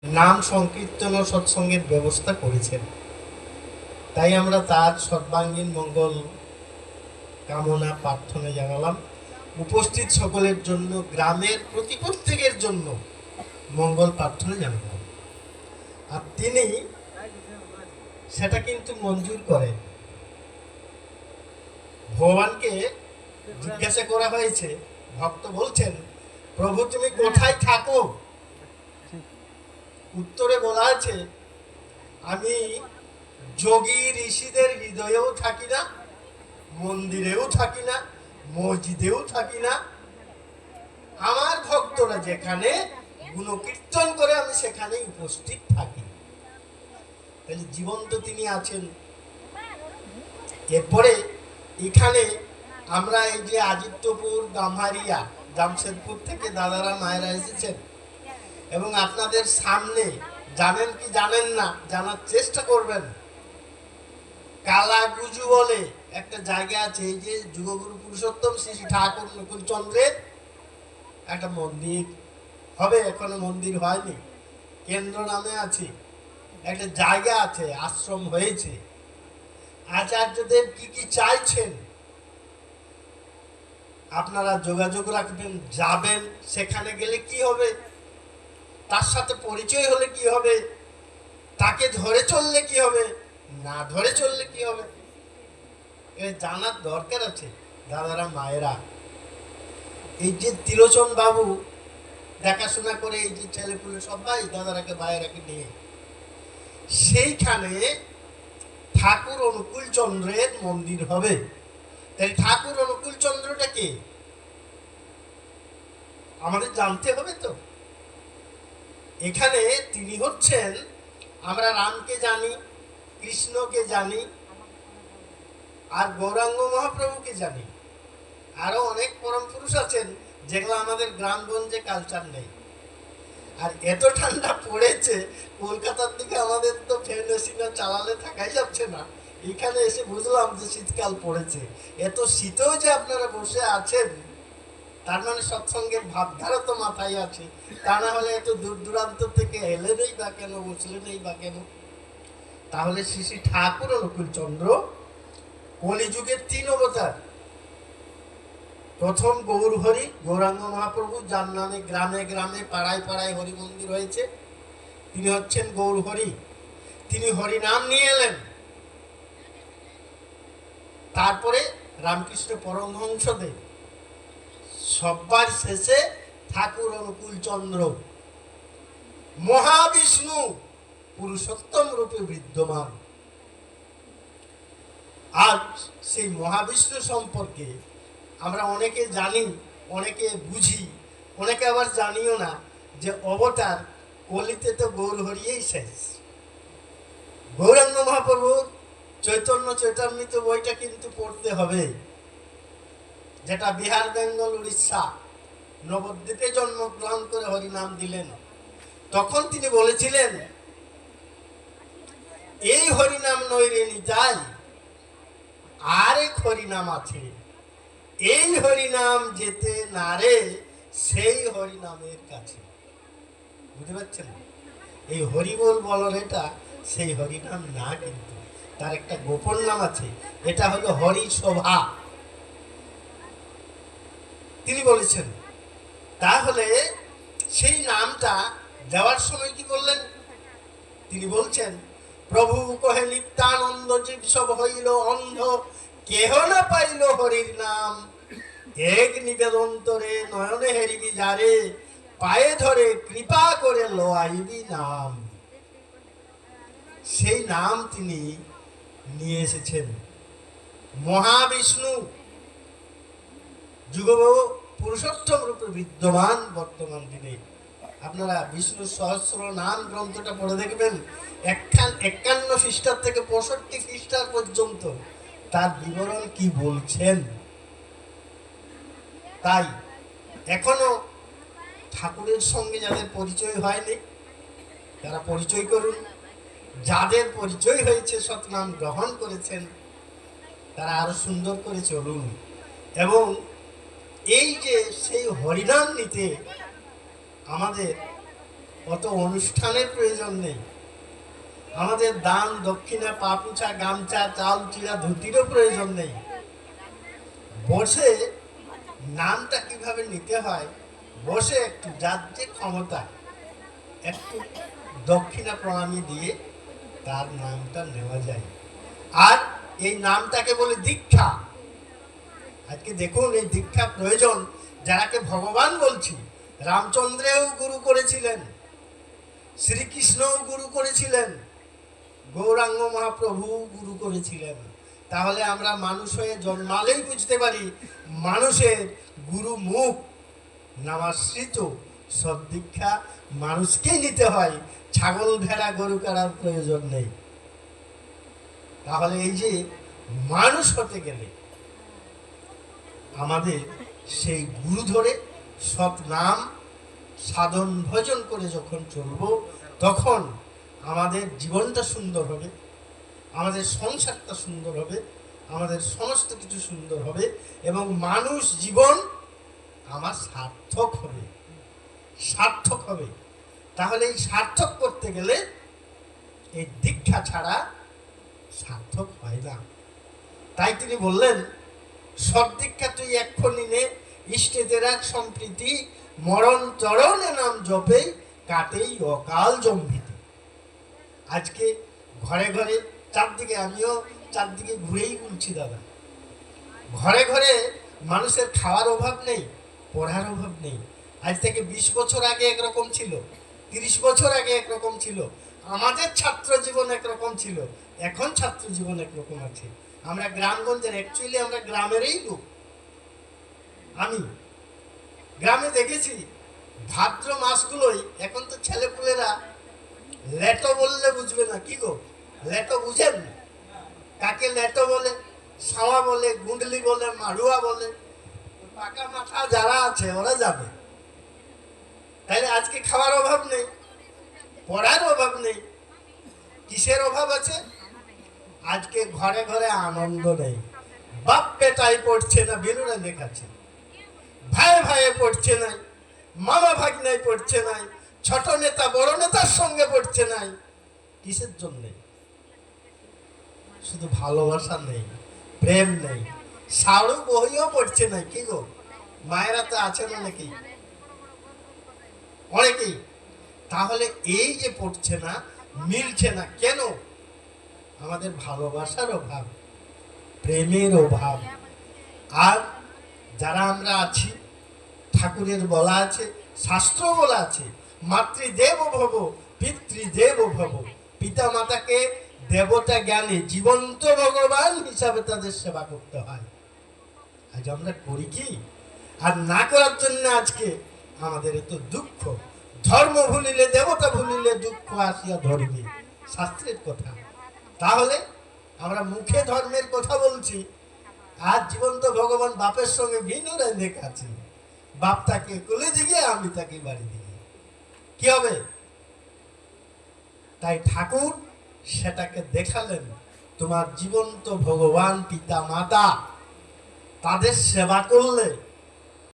নাম সংকীর্তন ও সৎসঙ্গের ব্যবস্থা করেছেন। তাই আমরা তার সর্বাঙ্গীন মঙ্গল কামনা প্রার্থনা জানালাম। উপস্থিত সকলের জন্য, গ্রামের প্রত্যেকের জন্য মঙ্গল প্রার্থনা জানালাম। আর তিনি সেটা কিন্তু মঞ্জুর করেন। ভগবানকে জিজ্ঞাসা করা হয়েছে, ভক্ত বলছেন, প্রভু তুমি কোথায় থাকো? উত্তরে বলা আছে, আমি যোগী ঋষিদের হৃদয়েও থাকি না, মন্দিরেও থাকি না, মসজিদেও থাকি না। আমার ভক্তরা যেখানে গুণকীর্তন করে আমি সেখানেই উপস্থিত থাকি। তাহলে জীবন্ত তিনি আছেন। এরপরে এখানে আমরা এই যে আজিত্যপুর, গাম্ভারিয়া, জামশেদপুর থেকে দাদারা মায়েরা এসেছেন এবং আপনাদের সামনে, জানেন কি জানেন না, জানার চেষ্টা করবেন, কালাগুজু বলে একটা জায়গা আছে। এই যে যুগগুরু পুরুষোত্তম শ্রী ঠাকুর নকুল চন্দ্রের একটা মন্দির হবে, এখনো মন্দির হয়নি, কেন্দ্র নামে আছে, একটা জায়গা আছে, আশ্রম হয়েছে। আচার্যদেব কি কি চাইছেন আপনারা যোগাযোগ রাখবেন, যাবেন। সেখানে গেলে কি হবে, তার সাথে পরিচয় হলে কি হবে, তাকে ধরে চললে কি হবে, না ধরে চললে কি হবে, জানার দরকার আছে দাদারা মায়েরা। এই যে ত্রিলোচন বাবু দেখাশোনা করে, এই যে ছেলেপুলে সবাই দাদারাকে ভাইয়েরাকে নিয়ে, সেইখানে ঠাকুর অনুকূল চন্দ্রের মন্দির হবে। তাই ঠাকুর অনুকূল চন্দ্রটা কে আমাদের জানতে হবে তো। এখানে তিনি হচ্ছেন, আমরা রামকে জানি, কৃষ্ণকে জানি, আর গৌরাঙ্গ মহাপ্রভুকে জানি, আরো অনেক পরম পুরুষ আছেন যেগুলো আমাদের গ্রামগঞ্জে কালচার নেই। আর এত ঠান্ডা পড়েছে, কলকাতার দিকে আমাদের তো ফ্যান এসি না চালালে থাকাই যাচ্ছে না। এখানে এসে বুঝলাম যে শীতকাল পড়েছে। এত শীতেও যে আপনারা বসে আছেন, তার মানে সৎসঙ্গের ভাবধারা তো মাথায় আছে। তা না হলে এত দূর দূরান্ত থেকে এলে নেই বা কেন, বসলে নেই বা কেন। তাহলে শ্রী শ্রী ঠাকুর অনুকূল চন্দ্র কলিযুগের 3 অবতার। প্রথম গৌর হরি, গৌরাঙ্গ মহাপ্রভু, যার নামে গ্রামে গ্রামে পাড়ায় পাড়ায় হরি মন্দির হয়েছে, তিনি হচ্ছেন গৌর হরি। তিনি হরি নাম নিয়ে এলেন। তারপরে রামকৃষ্ণ পরমহংসদেব, সবার শেষে ঠাকুর অনুকূল চন্দ্র, মহাবিষ্ণু পুরুষোত্তম রূপে বিদ্যমান। আজ সেই মহাবিষ্ণু সম্পর্কে আমরা অনেকে জানি, অনেকে বুঝি, অনেকে আবার জানিও না যে অবতার কলিতে তো গৌর হরিয়েই শেষ। গৌরাঙ্গ মহাপ্রভুর চৈতন্য চৈতামৃত বইটা কিন্তু পড়তে হবে, যেটা বিহার, বেঙ্গল, উড়িষ্যা, নবদ্বীপে জন্মগ্রহণ করে হরিনাম দিলেন। তখন তিনি বলেছিলেন, এই হরিনাম নইরে নিতাই, আরেক হরিনাম আছে, এই হরিনাম যেতে না রে সেই হরিনামের কাছে। বুঝতে পারছেন? এই হরিবোল বলার এটা সেই হরিনাম না, কিন্তু তার একটা গোপন নাম আছে, এটা হলো হরি শোভা। তিনি বলেছেন। তাহলে সেই নামটা দেওয়ার সময় কি বললেন? তিনি বলছেন, প্রভু কহে নিত্যানন্দ জীব সব হইল অন্ধ, কেহ না পাইল হরির নাম, এক নিবেদন্তরে নয়নে হেরিবি যারে, পায়ে ধরে কৃপা করে লোয়াইবি নাম। সেই নাম তিনি নিয়ে এসেছেন। মহাবিষ্ণু যুগ পুরুষোত্তম রূপে বিদ্যমান বর্তমান দিনে। আপনারা বিষ্ণু সহস্র নাম গ্রন্থটা পড়ে দেখবেন, 51 খ্রিস্টার থেকে 65 খ্রিস্টার পর্যন্ত তার বিবরণ কি বলছেন। তাই এখনো ঠাকুরের সঙ্গে যাদের পরিচয় হয়নি তারা পরিচয় করুন, যাদের পরিচয় হয়েছে, সৎনাম গ্রহণ করেছেন, তারা আরো সুন্দর করে চলুন। এবং এই যে সেই হরিনাম নিতে আমাদের অত অনুষ্ঠানের প্রয়োজন নেই, আমাদের দান দক্ষিণা পা পুছা গামছা চাল চিরা ধুতিরও প্রয়োজন নেই। বসে নামটা কিভাবে নিতে হয়, বসে একটু যার যে ক্ষমতা একটু দক্ষিণা প্রণামী দিয়ে তার নামটা নেওয়া যায়। আর এই নামটাকে বলে দীক্ষা। আজকে দেখুন এই দীক্ষা প্রয়োজন, যারাকে ভগবান বলছি। রামচন্দ্রেও গুরু করেছিলেন, শ্রীকৃষ্ণও গুরু করেছিলেন, গৌরাঙ্গ মহাপ্রভু গুরু করেছিলেন। তাহলে আমরা মানুষ হয়ে জন্মালেই বুঝতে পারি মানুষের গুরু মুখ নামাশ্রিত সব দীক্ষা মানুষকেই নিতে হয়, ছাগল ভেড়া গরু কাড়ার প্রয়োজন নেই। তাহলে এই যে মানুষ হতে গেলে আমাদের সেই গুরু ধরে সৎ নাম সাধন ভজন করে যখন চলব, তখন আমাদের জীবনটা সুন্দর হবে, আমাদের সংসারটা সুন্দর হবে, আমাদের সমস্ত কিছু সুন্দর হবে এবং মানুষ জীবন আমার সার্থক হবে, সার্থক হবে। তাহলে এই সার্থক করতে গেলে এই দীক্ষা ছাড়া সার্থক হয় না। তাই তিনি বললেন, সদ্দীক্ষা তুই এক্ষণি নে, ইষ্টেদের এক সম্প্রীতি, মরণ চরণে নাম জপে কাটেই অকাল জম্ভিতি। আজকে ঘরে ঘরে চারদিকে, আমিও চারদিকে ঘুরেই বলছি দাদা, ঘরে ঘরে মানুষের খাওয়ার অভাব নেই, পড়ার অভাব নেই। আজ থেকে 20 বছর আগে একরকম ছিল, 30 বছর আগে একরকম ছিল, আমাদের ছাত্র জীবন একরকম ছিল, এখন ছাত্র জীবন একরকম আছে। আমরা গ্রামগঞ্জের, অ্যাকচুয়ালি আমরা গ্রামেরই লোক। আমি গ্রামে দেখেছি ভাদ্র মাসগুলোই, এখন তো ছেলেপুলেরা লেটো বললে বুঝবে না। কি গো, লেটো বুঝেন? কাকে লেটো বলে, সাওয়া বলে, গুন্ডলি বলে, মাড়ুয়া বলে, পাকা মাথা যারা আছে ওরা যাবে। তাইলে আজকে খাওয়ার অভাব নেই, পড়ার অভাব নেই, কিসের অভাব আছে? আজকে ঘরে ঘরে আনন্দ নেই। বাপ বেটাই পড়ছে না, বেলুরা দেখাচ্ছে, ভাই ভাইয়ে পড়ছে নাই, মামা ভাগ্নাই পড়ছে নাই, ছোট নেতা বড় নেতার সঙ্গে পড়ছে নাই। কিসের জন্য? শুধু ভালোবাসা নেই, প্রেম নেই, সাড়ু বহিও পড়ছে নাই। কি গো, মায়েরা তো আছেন অনেকেই, অনেকেই। তাহলে এই যে পড়ছে না, মিলছে না কেন? আমাদের ভালোবাসার অভাব, প্রেমের অভাব। আর যারা আমরা আছি, ঠাকুরের বলা আছে, শাস্ত্র বলা আছে, মাতৃদেব ভব পিতৃদেব ভব। পিতা মাতাকে দেবতা জ্ঞানে জীবন্ত ভগবান হিসাবে তাদের সেবা করতে হয়। আজ আমরা করি কি? আর না করার জন্য আজকে আমাদের এত দুঃখ। ধর্ম ভুলিলে দেবতা ভুলিলে দুঃখ আসিয়া ধরবে, শাস্ত্রের কথা। তাহলে আমরা মুখে ধর্মের কথা বলছি, আর জীবন্ত ভগবান বাপের সঙ্গে ভিন্ন দেখাচ্ছি। বাপ তাকে কোলে দিকে, আমি তাকে বাড়ি দিকে, কি হবে? তাই ঠাকুর সেটাকে দেখালেন, তোমার জীবন্ত ভগবান পিতা মাতা, তাদের সেবা করলে